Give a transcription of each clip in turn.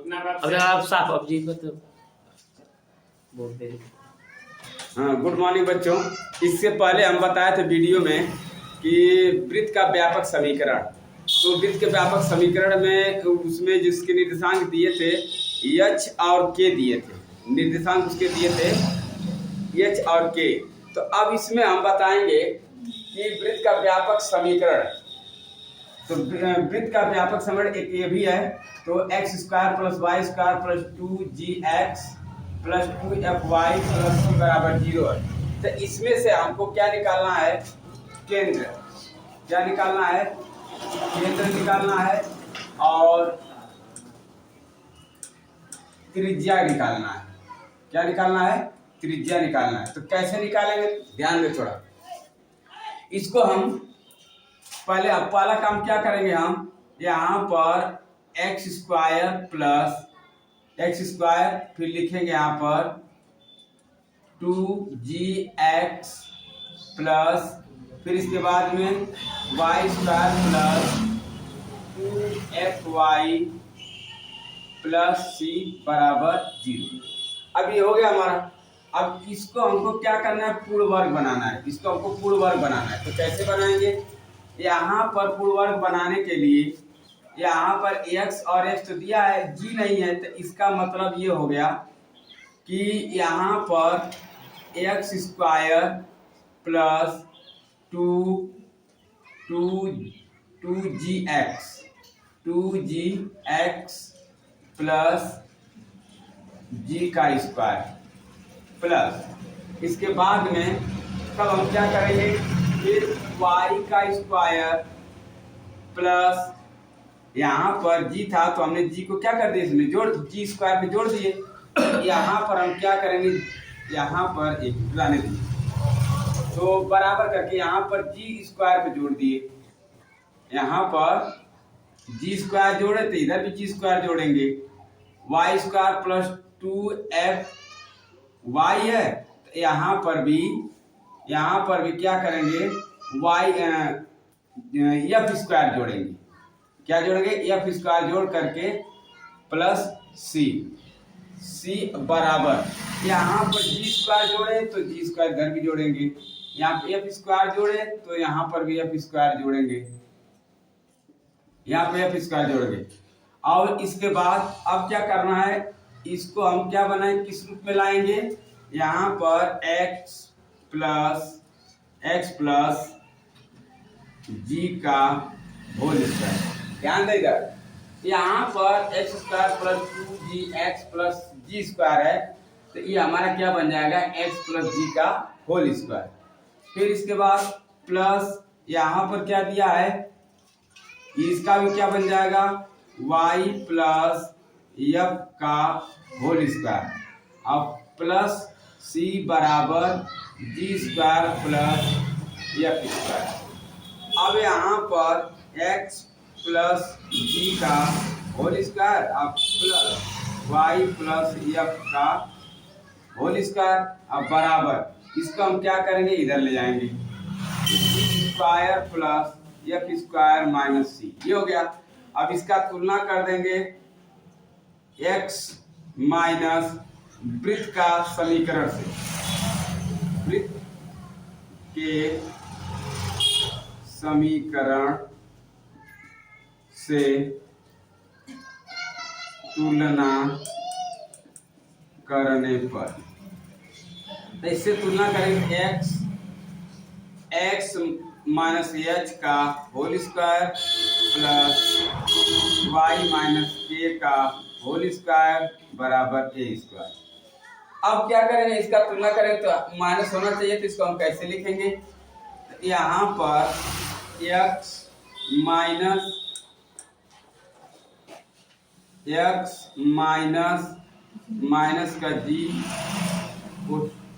अब आप साफ अब जी को तो बोलते हैं। हाँ, गुड मॉर्निंग बच्चों। इससे पहले हम बताए थे वीडियो में कि वृत्त का व्यापक समीकरण। तो वृत्त के व्यापक समीकरण में उसमें जिसके निर्देशांक दिए थे एच और के दिए थे, निर्देशांक उसके दिए थे एच और के। तो अब इसमें हम बताएंगे कि वृत्त का व्यापक समीकरण। तो वृत्त का व्यापक समीकरण एक ये भी है, तो x square plus y square plus 2gx plus 2fy plus c बराबर 0 है। तो इसमें से हमको क्या निकालना है? केंद्र। क्या निकालना है? केंद्र निकालना है और त्रिज्या निकालना है। क्या निकालना है? त्रिज्या निकालना है। तो कैसे निकालेंगे ध्यान दे थोड़ा। इसको हम पहला काम क्या करेंगे, हम यहाँ पर x square plus x square, फिर लिखेंगे यहाँ पर 2gx प्लस, फिर इसके बाद में y square plus 2fy plus c बराबर 0। अब ये हो गया हमारा। अब इसको हमको क्या करना है? पूर्ण वर्ग बनाना है। इसको हमको पूर्ण वर्ग बनाना है। तो कैसे बनाएंगे? यहाँ पर पूर्ण वर्ग बनाने के लिए यहाँ पर x और x तो दिया है, g नहीं है, तो इसका मतलब ये हो गया कि यहाँ पर x square plus 2gx plus g का स्क्वायर प्लस, इसके बाद में तब हम क्या करेंगे? फिर y का स्क्वायर प्लस, यहाँ पर g था तो हमने g को क्या कर दिया, इसमें जोड़, g स्क्वायर में जोड़ दिए। यहाँ पर हम क्या करेंगे? यहाँ पर एक लाने दिए तो बराबर करके यहाँ पर g स्क्वायर पे जोड़ दिए। यहाँ पर g स्क्वायर जोड़े थे, इधर भी g स्क्वायर जोड़ेंगे। y square plus 2f y है, तो यहाँ पर भी क्या करेंगे? y f स्क्वायर जोड़ेंगे। क्या जोड़ेंगे? एफ स्क्वायर जोड़ करके प्लस सी बराबर, यहाँ पर जी स्क्वायर जोड़े तो जी स्क्वायर इधर भी जोड़ेंगे। यहाँ पे एफ स्क्वायर जोड़े तो यहाँ पर भी एफ स्क्वायर जोड़ेंगे, यहाँ पे एफ स्क्वायर जोड़ेंगे। और इसके बाद अब क्या करना है? इसको हम क्या बनाएं, किस रूप में लाएंगे? यहाँ पर x प्लस जी का होल स्क्वायर। ध्यान दे इधर, यहाँ पर x square plus 2gx plus G square है, तो ये हमारा क्या बन जाएगा? x प्लस जी का होल स्क्वायर। फिर इसके बाद प्लस यहाँ पर क्या दिया है, इसका भी क्या बन जाएगा? y प्लस एफ का होल स्क्वायर। अब प्लस c बराबर G square plus F square. अब यहाँ पर x प्लस जी का होल स्क्वायर, अब प्लस वाई प्लस एफ का होल स्क्वायर, अब बराबर, इसको हम क्या करेंगे? इधर ले जाएंगे, G square plus F square minus C. ये हो गया। अब इसका तुलना कर देंगे x माइनस वृत्त का समीकरण से। वृत्त के समीकरण से तुलना करने पर, तो इससे तुलना करेंगे x माइनस एच का whole square plus y minus k का होल स्क्वायर बराबर ए स्क्वायर। अब क्या करेंगे? इसका तुलना करेंगे तो माइनस होना चाहिए, तो इसको हम कैसे लिखेंगे? यहाँ पर x माइनस का जी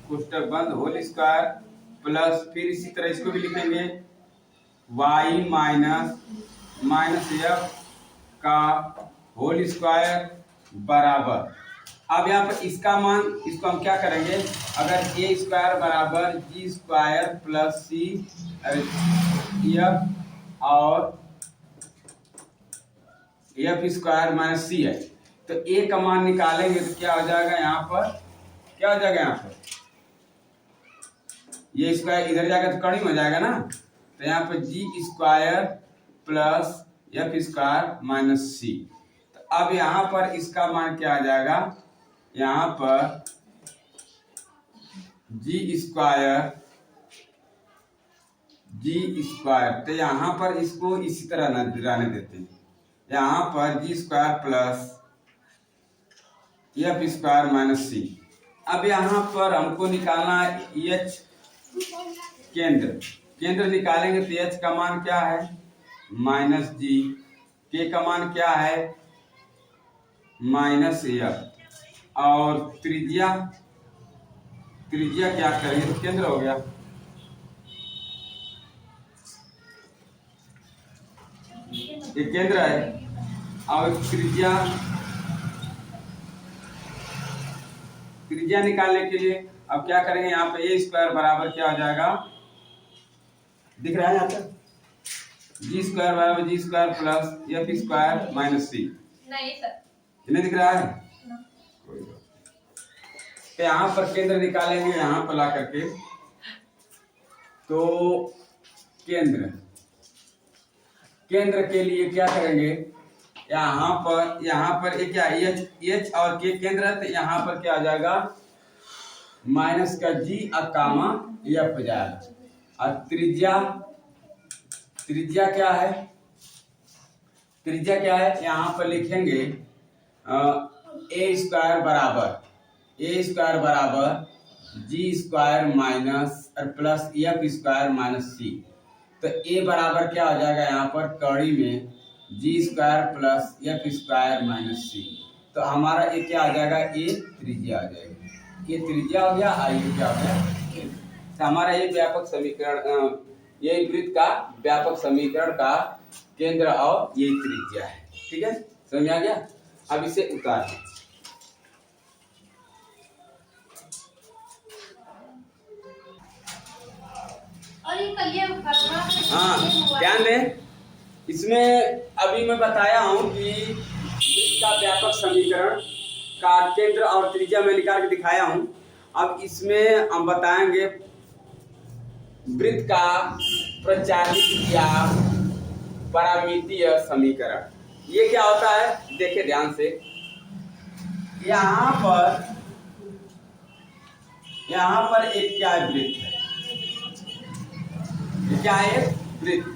कोष्टक बंद होल स्क्वायर प्लस, फिर इसी तरह इसको भी लिखेंगे y माइनस एफ का होल स्क्वायर बराबर। अब यहाँ पर इसका मान, इसको हम क्या करेंगे? अगर ए स्क्वायर बराबर G square plus C F और एफ स्क्वायर माइनस सी है, तो ए का मान निकालेंगे तो क्या हो जाएगा यहाँ पर, क्या हो जाएगा यहाँ पर, ये स्क्वायर इधर जाकर तो कड़ी हो जाएगा ना, तो यहाँ पर G square plus F square minus C. तो अब यहाँ पर इसका मान क्या आ जाएगा, यहाँ पर जी स्क्वायर तो यहाँ पर इसको इसी तरह रहने देते हैं, यहाँ पर G square plus F square minus C. अब यहाँ पर हमको निकालना है एच केंद्र निकालेंगे तो एच का मान क्या है माइनस जी, के का मान क्या है माइनस एफ, और त्रिज्या क्या करेंगे तो केंद्र हो गया, ये केंद्र है। और त्रिज्या निकालने के लिए अब क्या करेंगे, यहाँ पे ए स्क्वायर बराबर क्या हो जाएगा, दिख रहा है यहाँ पर, जी स्क्वायर बराबर G square plus F square minus C. नहीं सर, नहीं दिख रहा है, तो यहाँ पर केंद्र निकालेंगे, यहाँ पर ला करके तो केंद्र के लिए क्या करेंगे, यहाँ पर एक क्या एच और के केंद्र है, तो यहाँ पर क्या आ जाएगा माइनस का जी और कामा एफ हो जाएगा। और त्रिज्या क्या है, यहाँ पर लिखेंगे ए स्क्वायर बराबर जी स्क्वायर माइनस और plus F square minus C. तो ए बराबर क्या हो जाएगा, यहाँ पर कड़ी में G square plus F square minus C. तो हमारा ये क्या आ जाएगा, ए त्रिज्या आ जाएगी, ये त्रिज्या हो गया, आई क्या हो गया। तो हमारा ये व्यापक समीकरण, ये वृत्त का व्यापक समीकरण का केंद्र और ये त्रिज्या है। ठीक है, समझ आ गया। अब इसे उतारें, हाँ ध्यान दें, इसमें अभी मैं बताया हूं कि वृत्त का व्यापक समीकरण का केंद्र और त्रिज्या में निकाल के दिखाया हूं। अब इसमें हम बताएंगे वृत्त का प्रचालित या पारामितीय समीकरण। ये क्या होता है, देखिए ध्यान से, यहाँ पर एक क्या वृत्त है, क्या है वृत्त,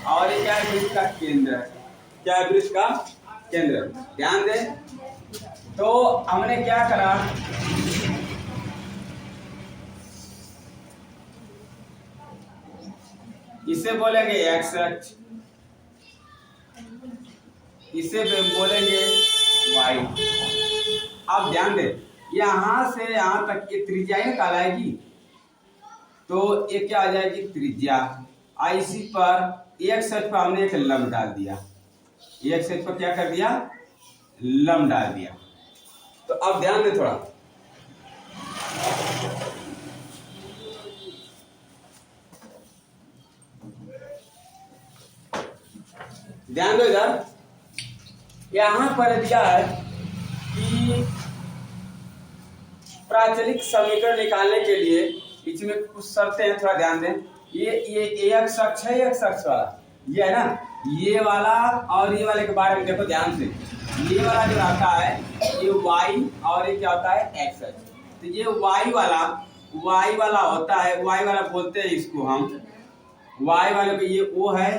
और ये क्या है वृत्त का केंद्र है, क्या है वृत्त का केंद्र। ध्यान दें, तो हमने क्या करा, इसे बोलेंगे एक्स अक्ष, इसे बोलेंगे वाई। अब ध्यान दें, यहां से यहां तक ये त्रिज्या ही निकालेगी, तो ये क्या आ जाएगी त्रिज्या। इसी पर एक्स अक्ष पर हमने एक लंब डाल दिया, एक्स अक्ष पर क्या कर दिया, लंब डाल दिया। तो अब ध्यान दें थोड़ा, ध्यान दो इधर, यहां पर दिया है कि प्राचलिक समीकरण निकालने के लिए इसमें कुछ शर्तें हैं, थोड़ा ध्यान दें। ये एक्स अक्ष है, एक्स अक्ष वाला ये है ना, ये वाला और ये वाले के बारे में देखो ध्यान से। ये वाला जो आता है ये वाई और ये क्या होता है एक्स अक्ष। तो ये वाई वाला होता है, वाई वाला बोलते हैं इसको हम, वाई वाले को ये ओ है,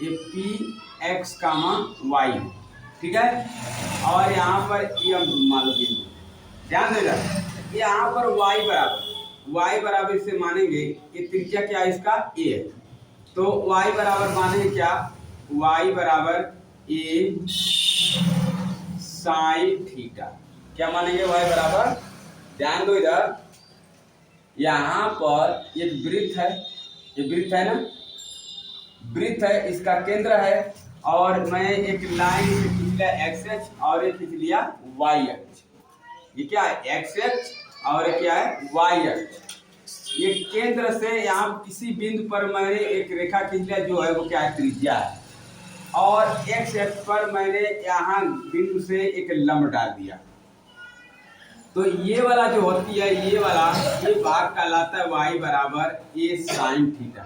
ये पी एक्स कामा वाई, ठीक है। और यहाँ पर ये मान लो ध्यान देगा, यहाँ पर y बराबर इसे मानेंगे, ये त्रिज्या क्या है इसका a है, तो y बराबर मानेंगे क्या, y बराबर a साइन थीटा। क्या मानेंगे y बराबर, ध्यान दो इधर, यहाँ पर एक वृत्त है, ये वृत्त है ना, वृत्त है, इसका केंद्र है, और मैं एक लाइन से खींच लिया एक्स अक्ष और ये खींच लिया वाई अक्ष। ये क्या है एक्स अक्ष और ये क्या है वाई अक्ष। ये केंद्र से यहाँ किसी बिंदु पर मैंने एक रेखा खींच लिया, जो है वो क्या है त्रिज्या है। और एक्स एक्स पर मैंने यहाँ बिंदु से एक लंब डाल दिया। तो ये वाला जो होती है, ये भाग कहलाता है y बराबर a साइन थीटा।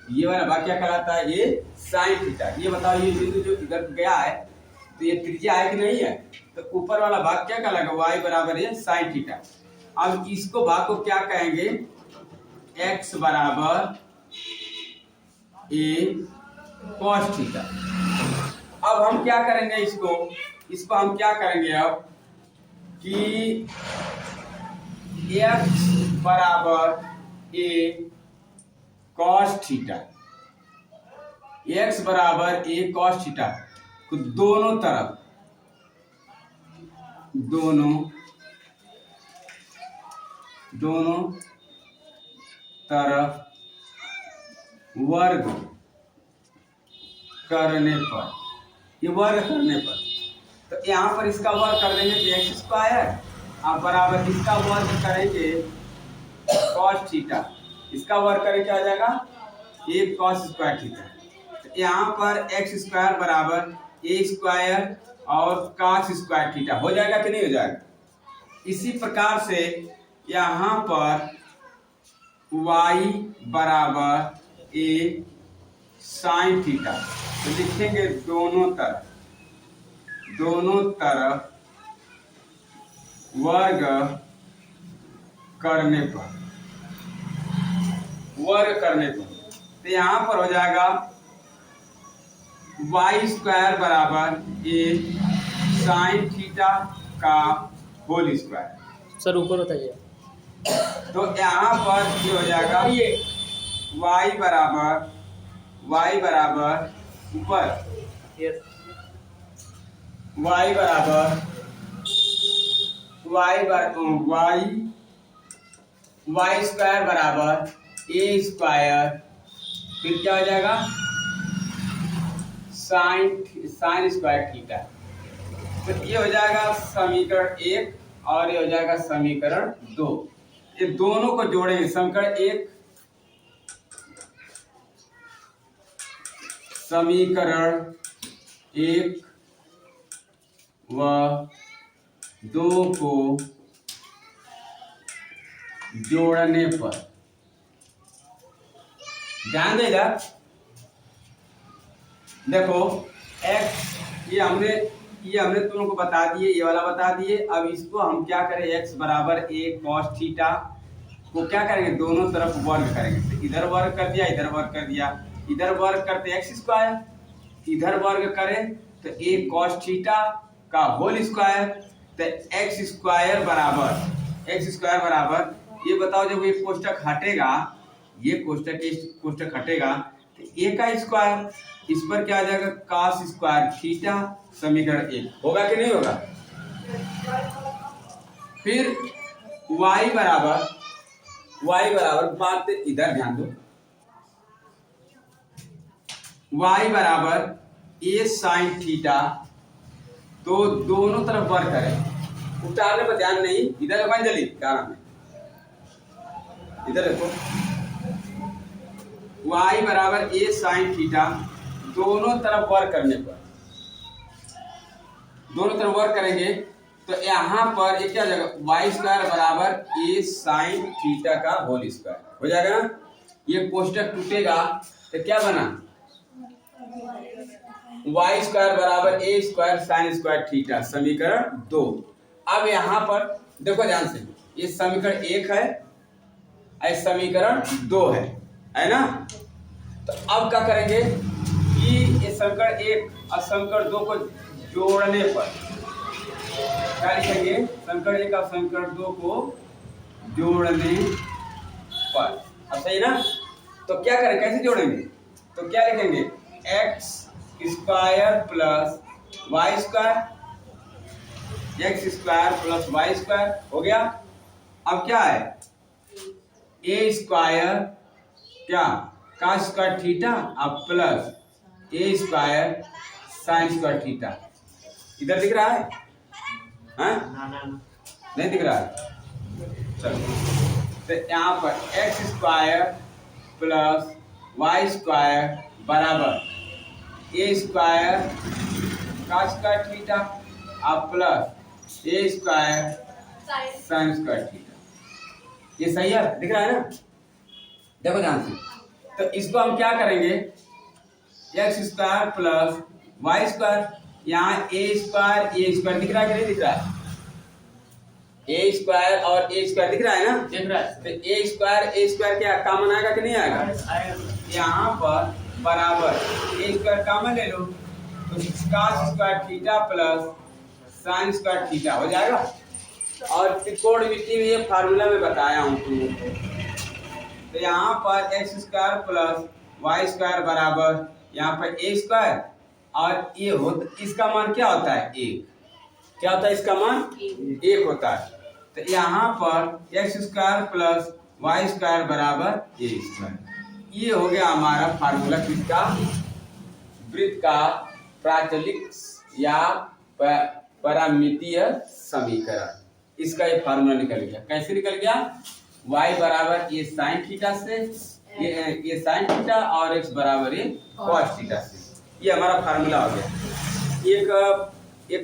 ये वाला भाग क्या कहलाता है? ये साइन थीटा। ये बताओ, ये बिंदु जो इधर गया है तो ये त्रिज्या है कि नहीं है? तो ऊपर वाला भाग क्या कहलाएगा? y बराबर a साइन थीटा। अब इसको भाग को क्या कहेंगे? x बराबर a कॉस थीटा। अब हम क्या करेंगे? इसको हम क्या करेंगे अब कि x बराबर a कॉस थीटा, x बराबर a कॉस थीटा को दोनों तरफ वर्ग करने पर, ये वर्ग करने पर, तो यहाँ पर इसका वर्ग कर देंगे तो एक्स स्क्वायर, आप बराबर इसका वर्ग करेंगे कॉस थीटा, इसका वर्ग करें क्या आ जाएगा? एक कॉस स्क्वायर थीटा। तो यहाँ पर एक्स स्क्वायर बराबर ए स्क्वायर और कॉस स्क्वायर थीटा हो जाएगा कि नहीं हो जाएगा? इसी प्रकार से यहाँ पर y बराबर ए साइन थीटा, तो लिखेंगे दोनों तरफ वर्ग करने पर, तो यहाँ पर हो जाएगा y स्क्वायर बराबर ए साइन थीटा का होल स्क्वायर। सर ऊपर बताइए। तो यहाँ पर ये हो जाएगा y बराबर ऊपर y स्क्वायर बराबर ए स्क्वायर, फिर क्या हो जाएगा? Sign square theta. तो ये हो जाएगा समीकरण 1 और ये हो जाएगा समीकरण 2। ये दोनों को जोड़ेंगे, समीकरण 1 व 2 को जोड़ने पर, ध्यान देगा। देखो x ये हमने तुम लोग को बता दिए, ये वाला बता दिए। अब इसको हम क्या करें? x बराबर a cos थीटा को क्या करेंगे? दोनों तरफ वर्ग करेंगे। तो इधर वर्ग कर दिया, इधर वर्ग कर दिया। इधर वर्ग करते x स्क्वायर, इधर वर्ग करें तो a cos थीटा का होल स्क्वायर। तो x स्क्वायर बराबर ये बताओ, जब ये कोष्टक हटेगा, ये कोष्टक हटेगा तो a का स्क्वायर, इस पर क्या आ जाएगा? cos स्क्वायर थीटा, समीकरण 1 होगा कि नहीं होगा? फिर y बराबर बात इधर ध्यान दो, y बराबर a साइन थीटा, तो दोनों तरफ वर्ग करें। उतारने पर ध्यान नहीं, इधर अंजलि क्या नाम है? इधर देखो, y बराबर a साइन थीटा, दोनों तरफ वर्ग करने पर, दोनों तरफ वर्ग करेंगे तो यहाँ पर एक क्या हो जाएगा? y स्क्वायर बराबर a साइन थीटा का होल स्क्वायर हो जाएगा ना। ये कोष्टक टूटेगा तो क्या बना? y स्क्वायर बराबर a square sine square theta, समीकरण 2। अब यहाँ पर देखो ध्यान से, ये समीकरण 1 है, ये समीकरण 2 है ना। तो अब क्या करेंगे कि ये समीकरण 1 और समीकरण 2 को जोड़ने पर क्या लिखेंगे? समीकरण 1 और समीकरण 2 को जोड़ने पर, अब सही ना। तो क्या करें, कैसे जोड़ेंगे? तो क्या लिखेंगे? x square plus y square, x square plus y square हो गया। अब क्या है? a स्क्वायर क्या? cos स्क्वायर थीटा अब plus a square sine square theta. इधर दिख रहा है? हाँ? नहीं दिख रहा है? चलो, तो यहाँ पर x square plus y square बराबर ए स्क्वायर का स्क्वायर थीटा और plus a square sine square theta. ये सही है, दिख रहा है ना? देखो ध्यान से, तो इसको हम क्या करेंगे, x square plus y square, यहाँ ए स्क्वायर दिख रहा है कि नहीं दिख रहा है? ए स्क्वायर और ए स्क्वायर दिख रहा है ना? दिख रहा है। तो ए स्क्वायर क्या कॉमन आएगा कि नहीं आएगा? यहाँ पर बराबर ए स्क्वायर कॉमन ले लो, तो cos square theta plus sign square theta हो जाएगा। और त्रिकोणमिति में ये फार्मूला में बताया हूँ तुमको। तो यहाँ पर x square plus y square बराबर यहाँ पर ए स्क्वायर, और ये होता, इसका मान क्या होता है? एक। क्या होता है इसका मान? एक होता है। तो यहाँ पर x square plus y square बराबर ए स्क्वायर। ये हो गया हमारा फार्मूला किसका? वृत्त का प्राचलिक या parametric समीकरण। इसका ये फार्मूला निकल गया। कैसे निकल गया? y बराबर ये साइन थीटा से, ये साइन थीटा, और x बराबर ये cos थीटा से। ये हमारा फार्मूला हो गया। एक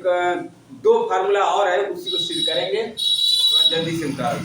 दो फार्मूला और है, उसी को सिद्ध करेंगे, थोड़ा जल्दी से उतारो।